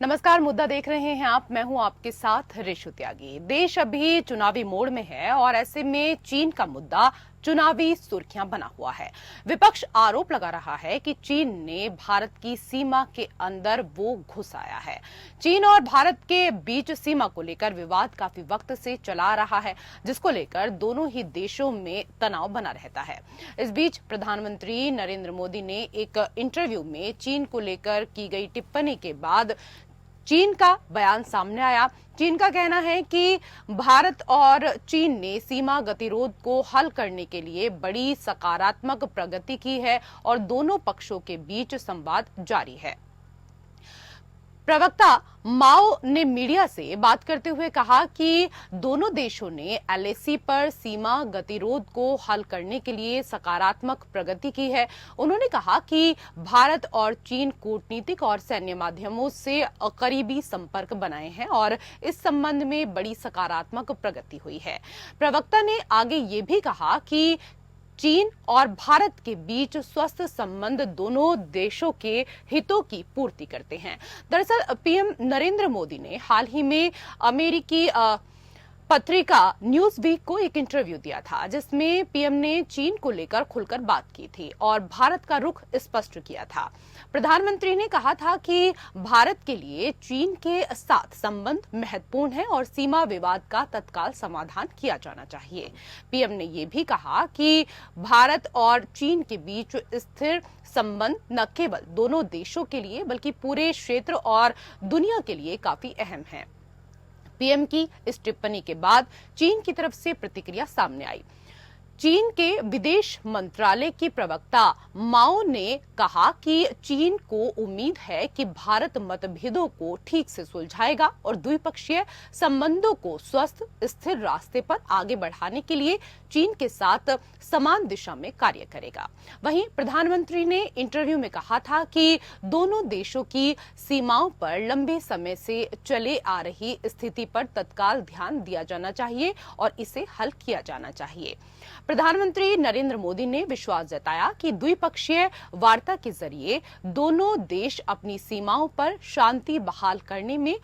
नमस्कार, मुद्दा देख रहे हैं आप। मैं हूं आपके साथ ऋषु त्यागी। देश अभी चुनावी मोड़ में है और ऐसे में चीन का मुद्दा चुनावी सुर्खियां बना हुआ है। विपक्ष आरोप लगा रहा है कि चीन ने भारत की सीमा के अंदर वो घुस आया है। चीन और भारत के बीच सीमा को लेकर विवाद काफी वक्त से चला रहा है, जिसको लेकर दोनों ही देशों में तनाव बना रहता है। इस बीच प्रधानमंत्री नरेंद्र मोदी ने एक इंटरव्यू में चीन को लेकर की गई टिप्पणी के बाद चीन का बयान सामने आया। चीन का कहना है कि भारत और चीन ने सीमा गतिरोध को हल करने के लिए बड़ी सकारात्मक प्रगति की है और दोनों पक्षों के बीच संवाद जारी है। प्रवक्ता माओ ने मीडिया से बात करते हुए कहा कि दोनों देशों ने एलएसी पर सीमा गतिरोध को हल करने के लिए सकारात्मक प्रगति की है। उन्होंने कहा कि भारत और चीन कूटनीतिक और सैन्य माध्यमों से करीबी संपर्क बनाए हैं और इस संबंध में बड़ी सकारात्मक प्रगति हुई है। प्रवक्ता ने आगे ये भी कहा कि चीन और भारत के बीच स्वस्थ संबंध दोनों देशों के हितों की पूर्ति करते हैं। दरअसल पीएम नरेंद्र मोदी ने हाल ही में अमेरिकी पत्रिका न्यूज वीक को एक इंटरव्यू दिया था, जिसमें पीएम ने चीन को लेकर खुलकर बात की थी और भारत का रुख स्पष्ट किया था। प्रधानमंत्री ने कहा था कि भारत के लिए चीन के साथ संबंध महत्वपूर्ण है और सीमा विवाद का तत्काल समाधान किया जाना चाहिए। पीएम ने ये भी कहा कि भारत और चीन के बीच स्थिर संबंध न केवल दोनों देशों के लिए बल्कि पूरे क्षेत्र और दुनिया के लिए काफी अहम है। पीएम की इस टिप्पणी के बाद चीन की तरफ से प्रतिक्रिया सामने आई। चीन के विदेश मंत्रालय की प्रवक्ता माओ ने कहा कि चीन को उम्मीद है कि भारत मतभेदों को ठीक से सुलझाएगा और द्विपक्षीय संबंधों को स्वस्थ स्थिर रास्ते पर आगे बढ़ाने के लिए चीन के साथ समान दिशा में कार्य करेगा। वहीं प्रधानमंत्री ने इंटरव्यू में कहा था कि दोनों देशों की सीमाओं पर लंबे समय से चले आ रही स्थिति पर तत्काल ध्यान दिया जाना चाहिए और इसे हल किया जाना चाहिए। प्रधानमंत्री नरेंद्र मोदी ने विश्वास जताया कि द्विपक्षीय वार्ता के जरिए दोनों देश अपनी सीमाओं पर शांति बहाल करने में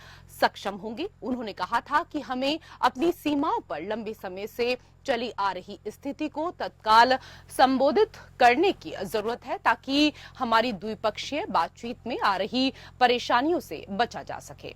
सक्षम होंगे। उन्होंने कहा था कि हमें अपनी सीमाओं पर लंबे समय से चली आ रही स्थिति को तत्काल संबोधित करने की जरूरत है ताकि हमारी द्विपक्षीय बातचीत में आ रही परेशानियों से बचा जा सके।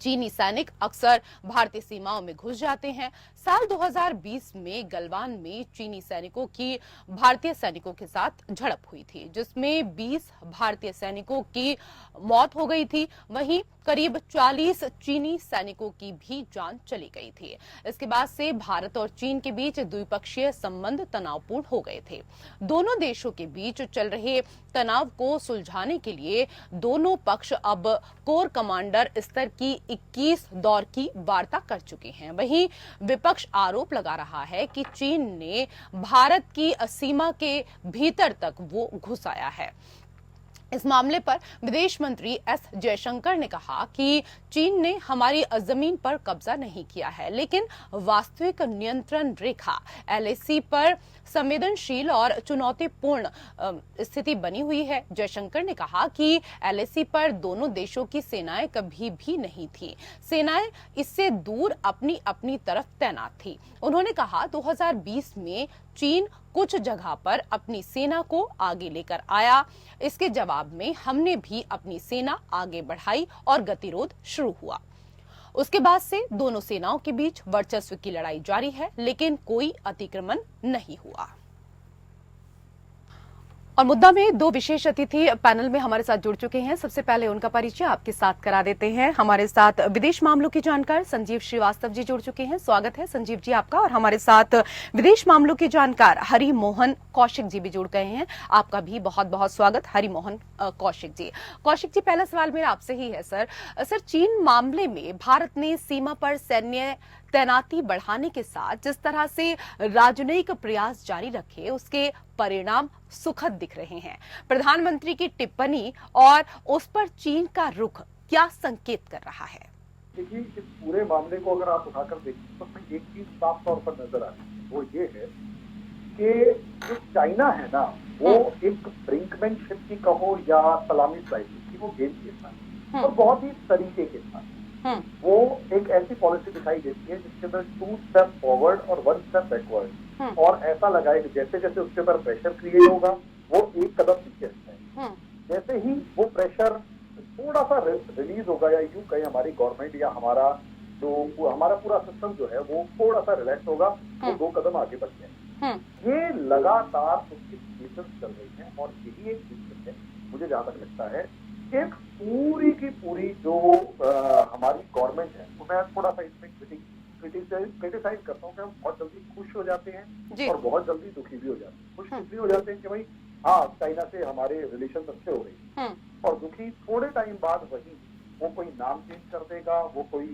चीनी सैनिक अक्सर भारतीय सीमाओं में घुस जाते हैं। साल 2020 में गलवान में चीनी सैनिकों की भारतीय सैनिकों के साथ झड़प हुई थी, जिसमें 20 भारतीय सैनिकों की मौत हो गई थी। वहीं करीब 40 चीनी सैनिकों की भी जान चली गई थी। इसके बाद से भारत और चीन के बीच द्विपक्षीय संबंध तनावपूर्ण हो गए थे। दोनों देशों के बीच चल रहे तनाव को सुलझाने के लिए दोनों पक्ष अब कोर कमांडर स्तर की 21 दौर की वार्ता कर चुके हैं। वहीं विपक्ष आरोप लगा रहा है कि चीन ने भारत की सीमा के भीतर तक वो घुस आया है। इस मामले पर विदेश मंत्री एस जयशंकर ने कहा कि चीन ने हमारी जमीन पर कब्जा नहीं किया है, लेकिन वास्तविक नियंत्रण रेखा एलएसी पर संवेदनशील और चुनौतीपूर्ण स्थिति बनी हुई है। जयशंकर ने कहा कि एलएसी पर दोनों देशों की सेनाएं कभी भी नहीं थी। सेनाएं इससे दूर अपनी अपनी तरफ तैनात थी। उन्होंने कहा 2020 में चीन कुछ जगह पर अपनी सेना को आगे लेकर आया। इसके जवाब में हमने भी अपनी सेना आगे बढ़ाई और गतिरोध शुरू हुआ। उसके बाद से दोनों सेनाओं के बीच वर्चस्व की लड़ाई जारी है, लेकिन कोई अतिक्रमण नहीं हुआ। और मुद्दा में दो विशेष अतिथि पैनल में हमारे साथ जुड़ चुके हैं। सबसे पहले उनका परिचय आपके साथ करा देते हैं। हमारे साथ विदेश मामलों की जानकार संजीव श्रीवास्तव जी जुड़ चुके हैं। स्वागत है संजीव जी आपका। और हमारे साथ विदेश मामलों के जानकार हरि मोहन कौशिक जी भी जुड़ गए हैं। आपका भी बहुत बहुत स्वागत हरि मोहन कौशिक जी। कौशिक जी, पहला सवाल मेरा आपसे ही है सर। चीन मामले में भारत ने सीमा पर सैन्य तैनाती बढ़ाने के साथ जिस तरह से राजनयिक प्रयास जारी रखे, उसके परिणाम सुखद दिख रहे हैं। प्रधानमंत्री की टिप्पणी और उस पर चीन का रुख क्या संकेत कर रहा है? देखिए, इस पूरे मामले को अगर आप उठाकर देखें तो उसमें एक चीज साफ तौर पर नजर आती है, वो ये है कि जो चाइना है ना, वो एक ब्रिंकमैनशिप की कहो या सलामी स्लाइसिंग की वो गेम खेलता है। और बहुत ही तरीके के साथ वो एक ऐसी पॉलिसी दिखाई देती है जिसके अंदर 2 स्टेप फॉरवर्ड और 1 स्टेप बैकवर्ड, और ऐसा लगा है कि जैसे जैसे उसके ऊपर प्रेशर क्रिएट होगा वो एक कदम पीछे हटता है। जैसे ही वो प्रेशर थोड़ा सा रिलीज होगा, या यूं कहें हमारी गवर्नमेंट या हमारा पूरा सिस्टम जो है वो थोड़ा सा रिलैक्स होगा, वो 2 कदम आगे बढ़ जाए। ये लगातार उसकी सिचुएशन चल रही है, और यही एक रीजन है मुझे जहां तक लगता है एक पूरी की पूरी जो हमारी गवर्नमेंट है, तो मैं थोड़ा सा इसमें क्रिटिसाइज करता हूँ कि हम बहुत जल्दी खुश हो जाते हैं और बहुत जल्दी दुखी भी हो जाते हैं। खुश इसलिए हो जाते हैं कि भाई हाँ, चाइना से हमारे रिलेशन अच्छे हो रहे हैं, और दुखी थोड़े टाइम बाद वही वो कोई नाम चेंज कर देगा, वो कोई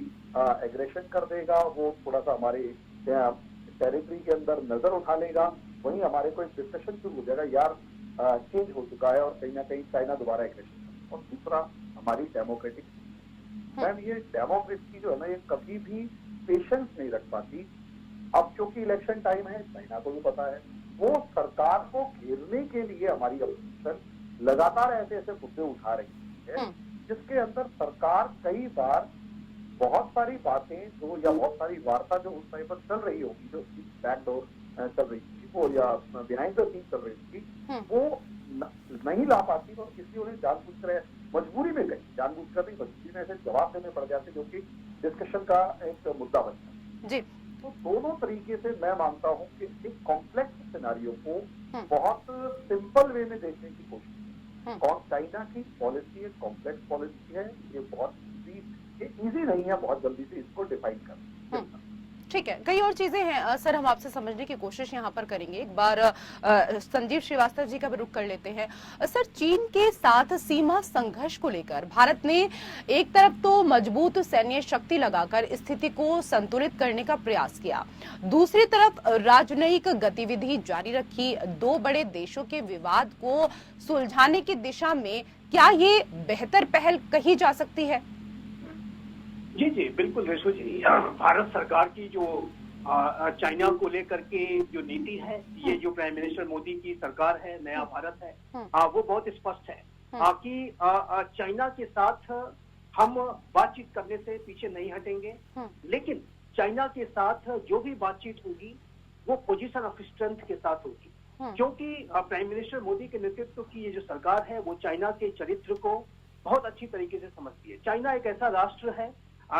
एग्रेशन कर देगा, वो थोड़ा सा हमारे टेरिटरी के अंदर नजर उठा लेगा, वहीं हमारे को एक डिस्कशन शुरू हो जाएगा, यार चेंज हो चुका है और कहीं ना कहीं चाइना दोबारा एग्रेशन। और दूसरा हमारी डेमोक्रेटिक मैम, ये डेमोक्रेसी जो है ना, ये कभी भी पेशेंस नहीं रख पाती। अब क्योंकि इलेक्शन टाइम है, चाइना को भी पता है, वो सरकार को घेरने के लिए हमारी अपोजिशन लगातार ऐसे ऐसे मुद्दे उठा रही है जिसके अंदर सरकार कई बार बहुत सारी बातें जो या बहुत सारी वार्ता जो उस टाइम पर चल रही होगी, जो बैकडोर चल रही थी वो या बिहाइंड द सीन चल रही थी, वो नहीं ला पाती, और इसलिए उन्हें जानबूझकर मजबूरी में कहीं जानबूझकर नहीं, मजबूरी में ऐसे जवाब देने पड़ जाते जो कि डिस्कशन का एक मुद्दा बनता है। तो दोनों तरीके से मैं मानता हूं कि एक कॉम्प्लेक्स सिनारियो को बहुत सिंपल वे में देखने की कोशिश। और चाइना की पॉलिसी एक कॉम्प्लेक्स पॉलिसी है, ये बहुत इजी नहीं है बहुत जल्दी से इसको डिफाइन करना। ठीक है, कई और चीजें हैं सर, हम आपसे समझने की कोशिश यहाँ पर करेंगे। एक बार संजीव श्रीवास्तव जी का भी रुख कर लेते हैं। सर, चीन के साथ सीमा संघर्ष को लेकर भारत ने एक तरफ तो मजबूत सैन्य शक्ति लगाकर स्थिति को संतुलित करने का प्रयास किया, दूसरी तरफ राजनयिक गतिविधि जारी रखी। 2 बड़े देशों के विवाद को सुलझाने की दिशा में क्या ये बेहतर पहल कही जा सकती है? जी जी बिल्कुल रेशो जी, भारत सरकार की जो चाइना को लेकर के जो नीति है, ये जो प्राइम मिनिस्टर मोदी की सरकार है, नया भारत है, वो बहुत स्पष्ट है कि चाइना के साथ हम बातचीत करने से पीछे नहीं हटेंगे, लेकिन चाइना के साथ जो भी बातचीत होगी वो पोजीशन ऑफ स्ट्रेंथ के साथ होगी, क्योंकि प्राइम मिनिस्टर मोदी के नेतृत्व की ये जो सरकार है वो चाइना के चरित्र को बहुत अच्छी तरीके से समझती है। चाइना एक ऐसा राष्ट्र है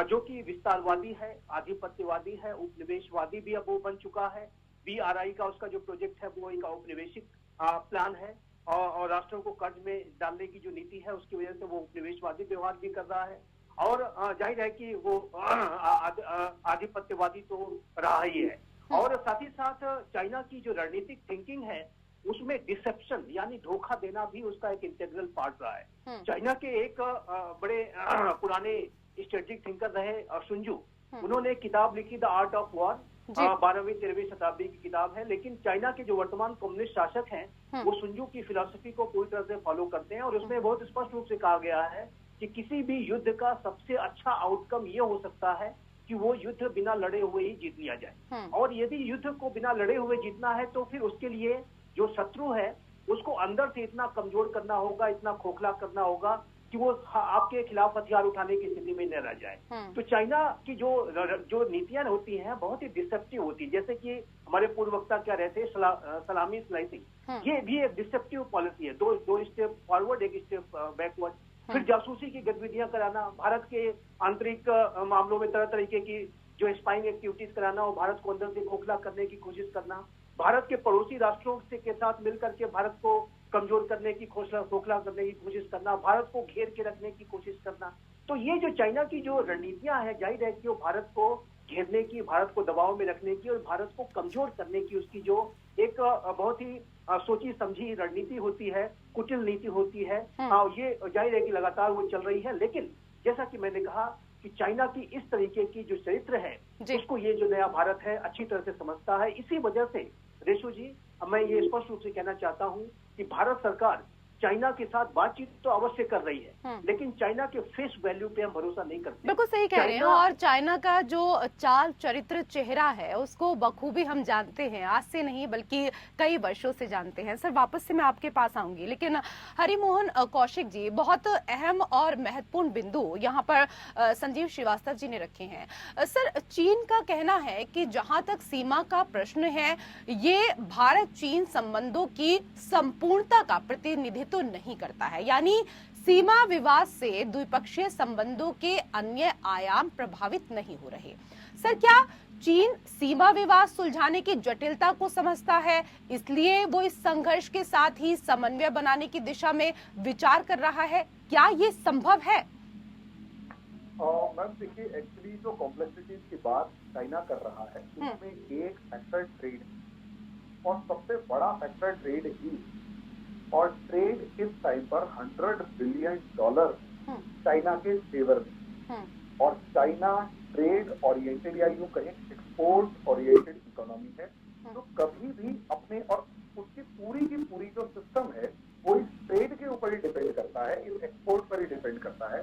जो कि विस्तारवादी है, आधिपत्यवादी है, उपनिवेशवादी भी अब वो बन चुका है। BRI का उसका जो प्रोजेक्ट है वो एक औपनिवेशिक प्लान है, और राष्ट्रों को कर्ज में डालने की जो नीति है उसकी वजह से वो उपनिवेशवादी व्यवहार भी कर रहा है, और जाहिर है कि वो आधिपत्यवादी तो रहा ही है। और साथ ही साथ चाइना की जो रणनीतिक थिंकिंग है उसमें डिसेप्शन यानी धोखा देना भी उसका एक इंटीग्रल पार्ट रहा है। चाइना के एक बड़े पुराने स्ट्रेटेजिक थिंकर रहे सुंजू, उन्होंने एक किताब लिखी द आर्ट ऑफ वॉर, 12वीं-13वीं शताब्दी की किताब है, लेकिन चाइना के जो वर्तमान कम्युनिस्ट शासक हैं वो सुंजू की फिलॉसफी को पूरी तरह से फॉलो करते हैं, और उसमें बहुत स्पष्ट रूप से कहा गया है कि किसी भी युद्ध का सबसे अच्छा आउटकम ये हो सकता है कि वो युद्ध बिना लड़े हुए ही जीत लिया जाए, और यदि युद्ध को बिना लड़े हुए जीतना है तो फिर उसके लिए जो शत्रु है उसको अंदर से इतना कमजोर करना होगा, इतना खोखला करना होगा कि वो आपके खिलाफ हथियार उठाने की स्थिति में न रह जाए। तो चाइना की जो नीतियां होती हैं बहुत ही डिसेप्टिव होती है, जैसे कि हमारे पूर्व वक्ता क्या रहते सलामी स्लाइसिंग, ये भी एक डिसेप्टिव पॉलिसी है, दो स्टेप फॉरवर्ड एक स्टेप बैकवर्ड। फिर जासूसी की गतिविधियां कराना, भारत के आंतरिक मामलों में तरह तरीके की जो स्पाइंग एक्टिविटीज कराना, वो भारत को अंदर से खोखला करने की कोशिश करना, भारत के पड़ोसी राष्ट्रों के साथ मिलकर के भारत को कमजोर करने की खोखला करने की कोशिश करना, भारत को घेर के रखने की कोशिश करना। तो ये जो चाइना की जो रणनीतियां हैं, जाहिर है कि वो भारत को घेरने की, भारत को दबाव में रखने की और भारत को कमजोर करने की उसकी जो एक बहुत ही सोची समझी रणनीति होती है, कुटिल नीति होती है, ये जाहिर है कि लगातार वो चल रही है। लेकिन जैसा कि मैंने कहा कि चाइना की इस तरीके की जो चरित्र है उसको ये जो नया भारत है अच्छी तरह से समझता है। इसी वजह से रेशु जी मैं ये स्पष्ट रूप से कहना चाहता हूं कि भारत सरकार चाइना के साथ बातचीत तो अवश्य कर रही है, लेकिन चाइना के फेस वैल्यू पे हम भरोसा नहीं करते। बिल्कुल सही कह रहे हैं। और चाइना का जो चाल चरित्र चेहरा है उसको बखूबी हम जानते हैं, आज से नहीं बल्कि कई वर्षों से जानते हैं। सर वापस से मैं आपके पास आऊंगी, लेकिन हरिमोहन कौशिक जी, बहुत अहम और महत्वपूर्ण बिंदु यहाँ पर संजीव श्रीवास्तव जी ने रखे हैं। सर, चीन का कहना है कि जहां तक सीमा का प्रश्न है, ये भारत चीन संबंधों की संपूर्णता का प्रतिनिधित्व नहीं करता है, यानी सीमा विवाद से द्विपक्षीय संबंधों के अन्य आयाम प्रभावित नहीं हो रहे। सर, क्या चीन सीमा विवाद सुलझाने की जटिलता को समझता है, इसलिए वो इस संघर्ष के साथ ही समन्वय बनाने की दिशा में विचार कर रहा है? क्या ये संभव है? मैम देखिए, एक्चुअली जो कॉम्प्लेक्सिटीज की बात चाइना कर रहा है उसमें एक फैक्टर ट्रेड और सबसे बड़ा फैक्टर ट्रेड ही, और ट्रेड इस टाइम पर $100 बिलियन चाइना के फेवर में, और चाइना ट्रेड ओरिएंटेड या यूं कहें एक्सपोर्ट ओरिएंटेड इकोनॉमी है, तो कभी भी अपने और उसकी पूरी की पूरी जो सिस्टम है वो इस ट्रेड के ऊपर ही डिपेंड करता है, इस एक्सपोर्ट पर ही डिपेंड करता है।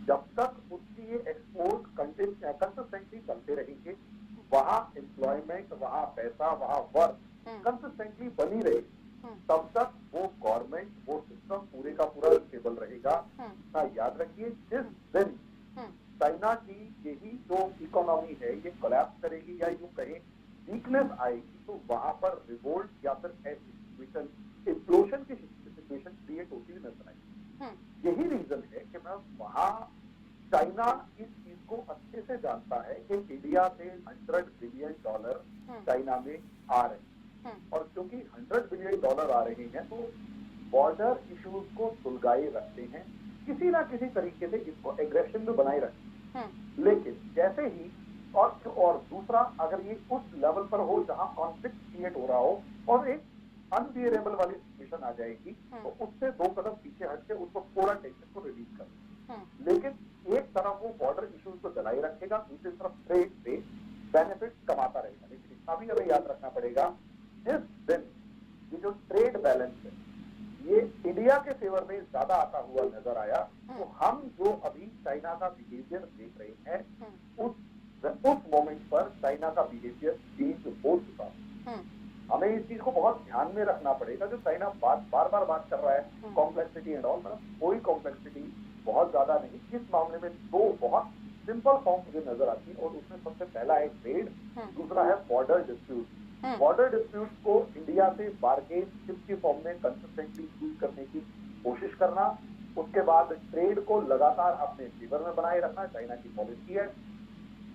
जब तक उसकी ये एक्सपोर्ट कंसिस्टेंटली चलते रहेंगे, वहाँ एम्प्लॉयमेंट, वहाँ पैसा, वहाँ वर्क कंसिस्टेंटली बनी रहेगी, तब तक वो गवर्नमेंट, वो सिस्टम पूरे का पूरा स्टेबल रहेगा। याद रखिए, जिस दिन चाइना की यही जो इकोनॉमी है ये कोलैप्स करेगी या यूं कहें वीकनेस आएगी, तो वहां पर रिवोल्ट या फिर ऐसी सिचुएशन, इम्प्लोशन की सिचुएशन क्रिएट होती हुई नजर आएगी। यही रीजन है कि मैं वहां चाइना इस चीज को अच्छे से जानता है कि इंडिया से $100 बिलियन चाइना में आ रहे हैं, और क्योंकि $100 बिलियन आ रहे हैं तो बॉर्डर इश्यूज को सुलगाए रखते हैं, किसी ना किसी तरीके से इसको एग्रेशन में बनाए रखते हैं। लेकिन जैसे ही और दूसरा, अगर ये उस लेवल पर हो जहां कॉन्फ्लिक्ट क्रिएट हो रहा हो और एक अनबियरेबल वाली सिचुएशन आ जाएगी, तो उससे 2 कदम पीछे हट के उसको थोड़ा टेंशन को रिलीज कर। लेकिन एक तरफ वो बॉर्डर इश्यूज को चलाए रखेगा, दूसरी तरफ ट्रेड से बेनिफिट कमाता रहेगा। लेकिन इतना भी हमें याद रखना पड़ेगा, जिस दिन ये जो ट्रेड बैलेंस है ये इंडिया के फेवर में ज्यादा आता हुआ नजर आया, तो हम जो अभी चाइना का बिहेवियर देख रहे हैं उस मोमेंट पर चाइना का बिहेवियर चेंज हो चुका। हमें इस चीज को बहुत ध्यान में रखना पड़ेगा। जो चाइना बार बार बात कर रहा है कॉम्प्लेक्सिटी एंड ऑल, मतलब कोई कॉम्प्लेक्सिटी बहुत ज्यादा नहीं। इस मामले में 2 बहुत सिंपल फॉर्म मुझे नजर आती है, और उसमें सबसे पहला है ट्रेड, दूसरा है बॉर्डर डिस्प्यूट। बॉर्डर डिस्प्यूट को इंडिया से बार्गेन चिप के फॉर्म में कंसिस्टेंटली यूज करने की कोशिश करना, उसके बाद ट्रेड को लगातार अपने फेवर में बनाए रखना चाइना की पॉलिसी है।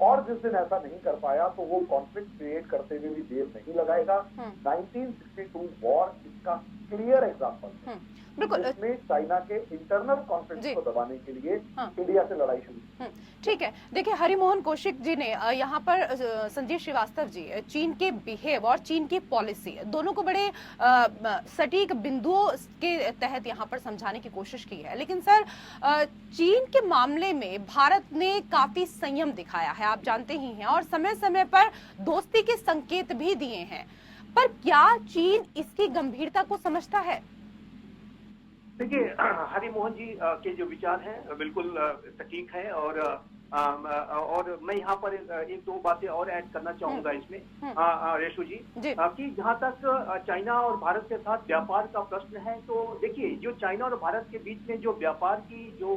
और जिस दिन ऐसा नहीं कर पाया तो वो कॉन्फ्लिक्ट क्रिएट करते हुए भी देर नहीं लगाएगा। 1962 वॉर इसका क्लियर एग्जाम्पल है। बिल्कुल, इसमें चाइना के इंटरनल कॉन्फ्लिक्ट को दबाने के लिए इंडिया से लड़ाई शुरू। ठीक है, देखिए हरिमोहन कौशिक जी ने यहाँ पर संजीव श्रीवास्तव जी चीन के बिहेव और चीन की पॉलिसी दोनों को बड़े सटीक बिंदुओं के तहत यहाँ पर समझाने की कोशिश की है। लेकिन सर, चीन के मामले में भारत ने काफी संयम दिखाया है, आप जानते ही हैं, और समय समय पर दोस्ती के संकेत भी दिए हैं, पर क्या चीन इसकी गंभीरता को समझता है? देखिए, हरिमोहन जी के जो विचार हैं बिल्कुल सटीक है, और मैं यहाँ पर 1-2 बातें और ऐड करना चाहूंगा इसमें, रेशु जी, कि जहाँ तक चाइना और भारत के साथ व्यापार का प्रश्न है, तो देखिए जो चाइना और भारत के बीच में जो व्यापार की जो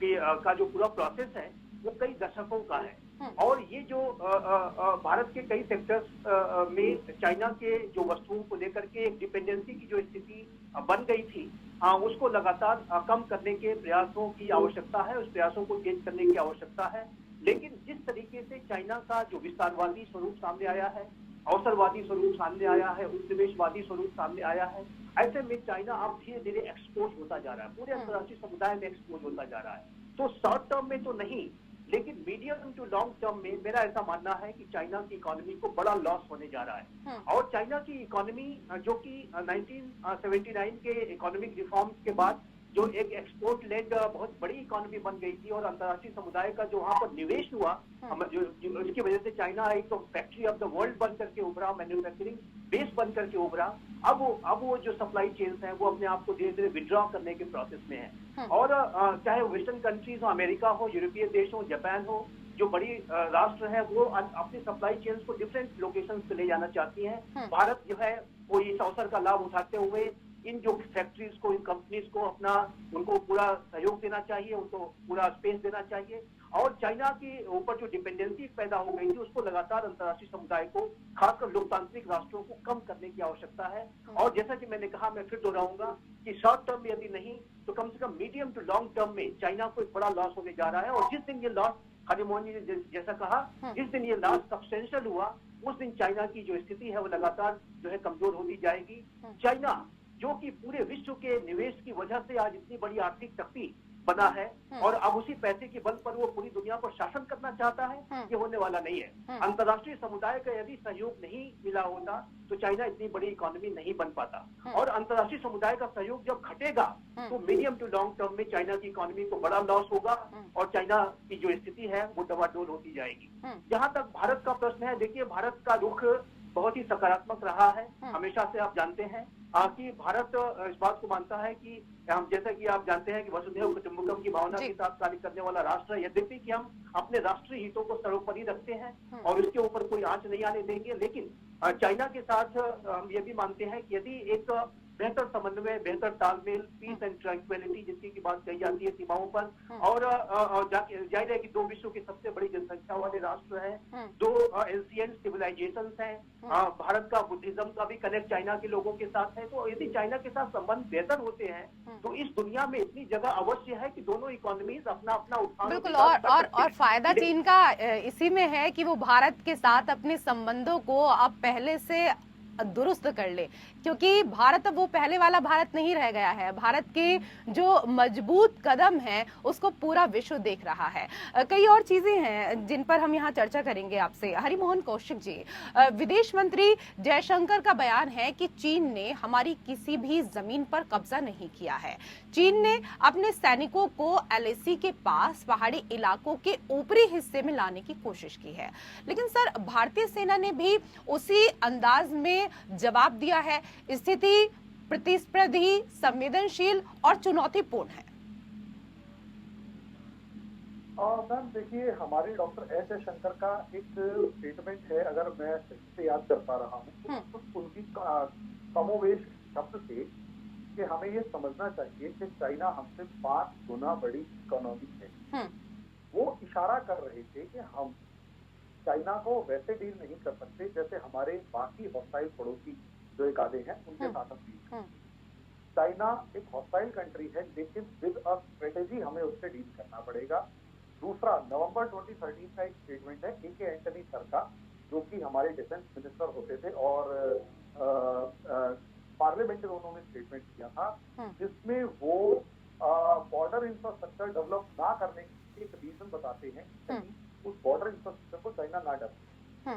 पूरा प्रोसेस है वो कई दशकों का है, और ये जो भारत के कई सेक्टर्स में चाइना के जो वस्तुओं को लेकर के एक डिपेंडेंसी की जो स्थिति बन गई थी, उसको लगातार कम करने के प्रयासों की आवश्यकता है, उस प्रयासों को तेज करने की आवश्यकता है। लेकिन जिस तरीके से चाइना का जो विस्तारवादी स्वरूप सामने आया है, अवसरवादी स्वरूप सामने आया है, उपनिवेशवादी स्वरूप सामने आया है, ऐसे में चाइना अब धीरे धीरे एक्सपोज होता जा रहा है, पूरे अंतर्राष्ट्रीय समुदाय में एक्सपोज होता जा रहा है। तो शॉर्ट टर्म में तो नहीं, लेकिन मीडियम टू लॉन्ग टर्म में मेरा ऐसा मानना है कि चाइना की इकोनॉमी को बड़ा लॉस होने जा रहा है। और चाइना की इकोनॉमी जो कि 1979 के इकोनॉमिक रिफॉर्म्स के बाद जो एक एक्सपोर्ट लेड बहुत बड़ी इकोनॉमी बन गई थी और अंतर्राष्ट्रीय समुदाय का जो वहां पर निवेश हुआ, उसकी वजह से चाइना एक तो फैक्ट्री ऑफ द वर्ल्ड बन करके उभरा, मैन्युफैक्चरिंग बेस बन करके उभरा। अब वो जो सप्लाई चेन्स हैं वो अपने आप को धीरे धीरे विड्रॉ करने के प्रोसेस में है। और चाहे वेस्टर्न कंट्रीज हो, अमेरिका हो, यूरोपीय देश हो, जापान हो, जो बड़ी राष्ट्र है वो अपनी सप्लाई चेन्स को डिफरेंट लोकेशंस पे ले जाना चाहती हैं। भारत जो है वो इस अवसर का लाभ उठाते हुए इन जो फैक्ट्रीज को, इन कंपनीज को उनको पूरा सहयोग देना चाहिए, उनको पूरा स्पेस देना चाहिए। और चाइना के ऊपर जो डिपेंडेंसी पैदा हो गई थी उसको लगातार अंतर्राष्ट्रीय समुदाय को, खासकर लोकतांत्रिक राष्ट्रों को कम करने की आवश्यकता है। और जैसा कि मैंने कहा, मैं फिर दोहराऊंगा कि शॉर्ट टर्म में यदि नहीं तो कम से कम मीडियम टू लॉन्ग टर्म में चाइना को एक बड़ा लॉस होने जा रहा है। और जिस दिन ये लॉस, हनीमोहन जी ने जैसा कहा, जिस दिन ये लॉस सब्सटेंशियल हुआ उस दिन चाइना की जो स्थिति है वो लगातार जो है कमजोर होती जाएगी। चाइना जो कि पूरे विश्व के निवेश की वजह से आज इतनी बड़ी आर्थिक शक्ति बना है और अब उसी पैसे के बल पर वो पूरी दुनिया पर शासन करना चाहता है, ये होने वाला नहीं है। अंतर्राष्ट्रीय समुदाय का यदि सहयोग नहीं मिला होता तो चाइना इतनी बड़ी इकोनॉमी नहीं बन पाता। और अंतर्राष्ट्रीय समुदाय का सहयोग जब घटेगा तो मीडियम टू लॉन्ग टर्म में चाइना की इकोनॉमी को बड़ा लॉस होगा और चाइना की जो स्थिति है वो डवाडोल होती जाएगी। जहां तक भारत का प्रश्न है, देखिए भारत का रुख बहुत ही सकारात्मक रहा है हमेशा से। आप जानते हैं कि भारत इस बात को मानता है कि हम, जैसा कि आप जानते हैं कि वसुधैव कुटुंबकम की भावना के साथ कार्य करने वाला राष्ट्र है। यद्यपि कि हम अपने राष्ट्रीय हितों को सर्वोपरि रखते हैं और इसके ऊपर कोई आंच नहीं आने देंगे, लेकिन चाइना के साथ हम ये भी मानते हैं कि यदि एक बेहतर समन्वय, बेहतर तालमेल, पीस एंड ट्रैंक्विलिटी जिसकी की बात कही जाती है सीमाओं पर, और जाहिर है कि दो विश्व की सबसे बड़ी जनसंख्या वाले राष्ट्र हैं, दो एंशिएंट सिविलाइजेशंस हैं, भारत का बुद्धिज्म का भी कनेक्ट चाइना के लोगों के साथ है। तो यदि चाइना के साथ संबंध बेहतर होते हैं तो इस दुनिया में इतनी जगह अवश्य है कि दोनों इकोनॉमीज अपना अपना उत्थान। बिल्कुल, और फायदा चीन का इसी में है कि वो भारत के साथ अपने संबंधों को अब पहले से दुरुस्त कर ले, क्योंकि भारत अब वो पहले वाला भारत नहीं रह गया है। भारत के जो मजबूत कदम है उसको पूरा विश्व देख रहा है। कई और चीजें हैं जिन पर हम यहाँ चर्चा करेंगे आपसे। हरिमोहन कौशिक जी, विदेश मंत्री जयशंकर का बयान है कि चीन ने हमारी किसी भी जमीन पर कब्जा नहीं किया है। चीन ने अपने सैनिकों को एलएसी के पास पहाड़ी इलाकों के ऊपरी हिस्से में लाने की कोशिश की है, लेकिन सर भारतीय सेना ने भी उसी अंदाज में जवाब दिया है। स्थिति प्रतिस्पर्धी, संवेदनशील और चुनौतीपूर्ण है। मैम देखिए, हमारे डॉक्टर एस जयशंकर का एक स्टेटमेंट है, अगर मैं से याद कर पा रहा हूँ तो उनकी कमोवेश शब्द थे कि हमें ये समझना चाहिए कि चाइना हमसे 5 गुना बड़ी इकोनॉमी है। वो इशारा कर रहे थे कि हम चाइना को वैसे डील नहीं कर सकते जैसे हमारे बाकी हॉस्टाइल पड़ोसी जो एक आधे हैं उनके साथ हम डील। चाइना एक हॉस्टाइल कंट्री है, लेकिन विद अ स्ट्रेटेजी हमें उससे डील करना पड़ेगा। दूसरा, नवंबर 2013 का एक स्टेटमेंट है ए.के. एंटनी सर का, जो कि हमारे डिफेंस मिनिस्टर होते थे और पार्लियामेंट में उन्होंने स्टेटमेंट किया था जिसमें वो बॉर्डर इंफ्रास्ट्रक्चर डेवलप ना करने की एक रीजन बताते हैं उस बॉर्डर इंफ्रास्ट्रक्चर को चाइना ना डरे।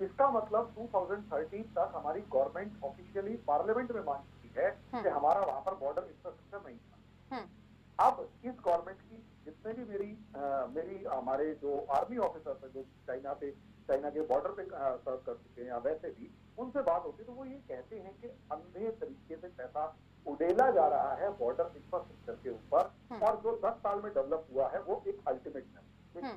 इसका मतलब 2013 तक हमारी गवर्नमेंट ऑफिशियली पार्लियामेंट में मान चुकी है कि हमारा वहां पर बॉर्डर इंफ्रास्ट्रक्चर नहीं था। अब इस गवर्नमेंट की जितने भी मेरी हमारे जो आर्मी ऑफिसर्स है जो चाइना के बॉर्डर पे सर्व कर चुके हैं या वैसे भी उनसे बात होती है तो वो ये कहते हैं कि अंधे तरीके से पैसा उड़ेला जा रहा है बॉर्डर इंफ्रास्ट्रक्चर के ऊपर और जो 10 साल में डेवलप हुआ है वो एक अल्टीमेट है।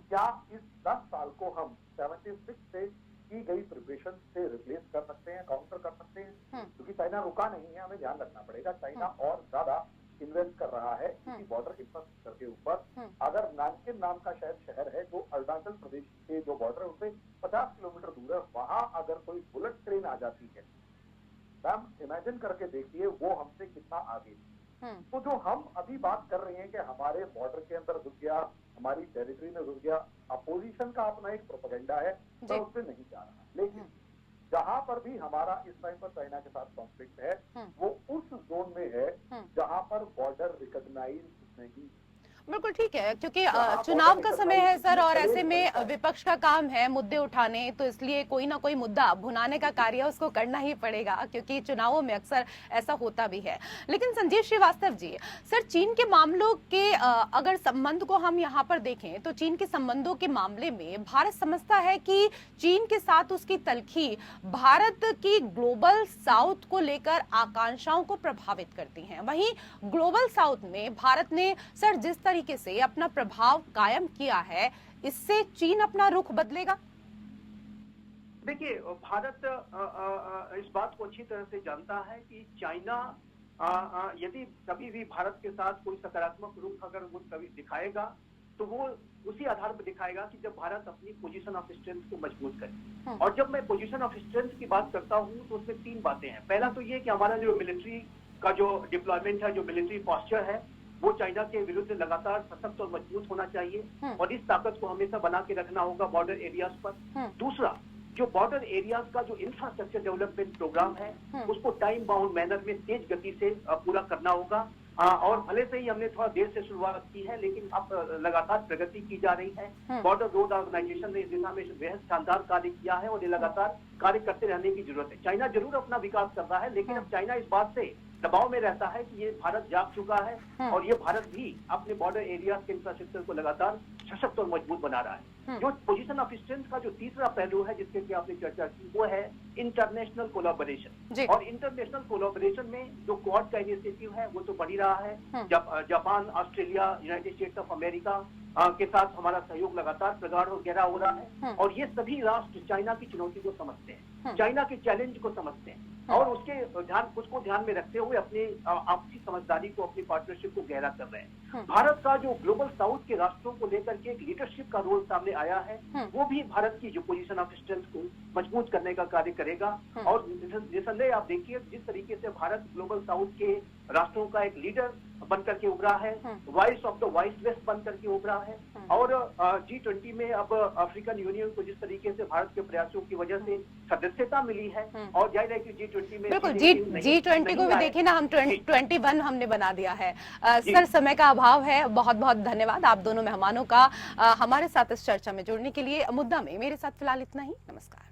क्या इस 10 साल को हम 76 से की गई प्रिपरेशन से रिप्लेस कर सकते हैं, काउंटर कर सकते हैं? क्योंकि चाइना रुका नहीं है, हमें ध्यान रखना पड़ेगा। चाइना और ज्यादा इन्वेस्ट कर रहा है इसी बॉर्डर इंफ्रास्ट्रक्चर के ऊपर। अगर नानकिन नाम का शायद शहर है जो अरुणाचल प्रदेश के जो बॉर्डर है उससे 50 किलोमीटर दूर है, वहां अगर कोई बुलेट ट्रेन आ जाती है, मैम इमेजिन करके देखिए वो हमसे कितना आगे। तो जो हम अभी बात कर रहे हैं कि हमारे बॉर्डर के अंदर घुस गया, हमारी टेरिटरी में घुस गया, अपोजिशन का अपना एक प्रोपेगेंडा है, मैं उससे नहीं जा रहा, लेकिन जहां पर भी हमारा इस टाइम पर चाइना के साथ कॉन्फ्लिक्ट है वो उस जोन में है जहां पर बॉर्डर रिकॉग्नाइज नहीं। बिल्कुल ठीक है, क्योंकि चुनाव का समय है सर, और ऐसे में विपक्ष का काम है मुद्दे उठाने, तो इसलिए कोई ना कोई मुद्दा भुनाने का कार्य उसको करना ही पड़ेगा, क्योंकि चुनावों में अक्सर ऐसा होता भी है। लेकिन संजीव श्रीवास्तव जी, सर चीन के मामलों के अगर संबंध को हम यहाँ पर देखें तो चीन के संबंधों के मामले में भारत समझता है कि चीन के साथ उसकी तलखी भारत की ग्लोबल साउथ को लेकर आकांक्षाओं को प्रभावित करती हैं। वहीं ग्लोबल साउथ में भारत ने सर जिस तरीके से अपना प्रभाव कायम किया है, इससे चीन अपना रुख बदलेगा? देखिए, भारत इस बात को अच्छी तरह से जानता है कि चाइना यदि कभी भी भारत के साथ कोई सकारात्मक रुख अगर वो कभी दिखाएगा तो वो उसी आधार पर दिखाएगा कि जब भारत अपनी पोजीशन ऑफ स्ट्रेंथ को मजबूत करे। और जब मैं पोजीशन ऑफ स्ट्रेंथ की बात करता हूँ तो उसमें 3 बातें हैं। पहला तो ये कि हमारा जो मिलिट्री का जो डिप्लॉयमेंट है, जो मिलिट्री पॉस्चर है, वो चाइना के विरुद्ध लगातार सशक्त और मजबूत होना चाहिए और इस ताकत को हमेशा बना के रखना होगा बॉर्डर एरियाज पर। दूसरा, जो बॉर्डर एरियाज का जो इंफ्रास्ट्रक्चर डेवलपमेंट प्रोग्राम है उसको टाइम बाउंड मैनर में तेज गति से पूरा करना होगा। और भले से ही हमने थोड़ा देर से शुरुआत की है, लेकिन अब लगातार प्रगति की जा रही है। बॉर्डर रोड ऑर्गेनाइजेशन ने इस दिशा में बेहद शानदार कार्य किया है और ये लगातार कार्य करते रहने की जरूरत है। चाइना जरूर अपना विकास कर रहा है, लेकिन अब चाइना इस बात से दबाव में रहता है कि ये भारत जाग चुका है और ये भारत भी अपने बॉर्डर एरियाज के इंफ्रास्ट्रक्चर को लगातार सशक्त और मजबूत बना रहा है। जो पोजीशन ऑफ स्ट्रेंथ का जो तीसरा पहलू है जिसके की आपने चर्चा की, वो है इंटरनेशनल कोलैबोरेशन। और इंटरनेशनल कोलैबोरेशन में जो क्वाड का इनिशिएटिव है वो तो बढ़ ही रहा है। Japan, Australia, United states of America के साथ हमारा सहयोग लगातार प्रगाढ़ और गहरा हो रहा है। और ये सभी राष्ट्र चाइना की चुनौती को समझते हैं, चाइना के चैलेंज को समझते हैं और उसको ध्यान में रखते हुए अपने आपसी समझदारी को, अपनी पार्टनरशिप को गहरा कर रहे हैं। भारत का जो ग्लोबल साउथ के राष्ट्रों को लेकर के एक लीडरशिप का रोल सामने आया है, वो भी भारत की जो पोजीशन ऑफ स्ट्रेंथ को मजबूत करने का कार्य करेगा। और निसंदेह आप देखिए जिस तरीके से भारत ग्लोबल साउथ के राष्ट्रों का एक लीडर बनकर के उभरा है, वॉइस ऑफ द वॉइसलेस बनकर के उभरा है। और G20 में अब अफ्रीकन यूनियन को जिस तरीके से भारत के प्रयासों की वजह से सदस्यता मिली है, और जाहिर है कि G20 में बिल्कुल G20 को भी देखिए ना, हम 21 हमने बना दिया है। सर समय का अभाव है, बहुत बहुत धन्यवाद आप दोनों मेहमानों का हमारे साथ इस चर्चा में जुड़ने के लिए। मुद्दा में मेरे साथ फिलहाल इतना ही। नमस्कार।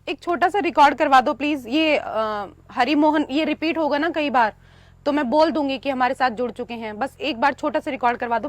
एक छोटा सा रिकॉर्ड करवा दो प्लीज। ये हरि मोहन, ये रिपीट होगा ना कई बार, तो मैं बोल दूंगी कि हमारे साथ जुड़ चुके हैं। बस एक बार छोटा सा रिकॉर्ड करवा दो।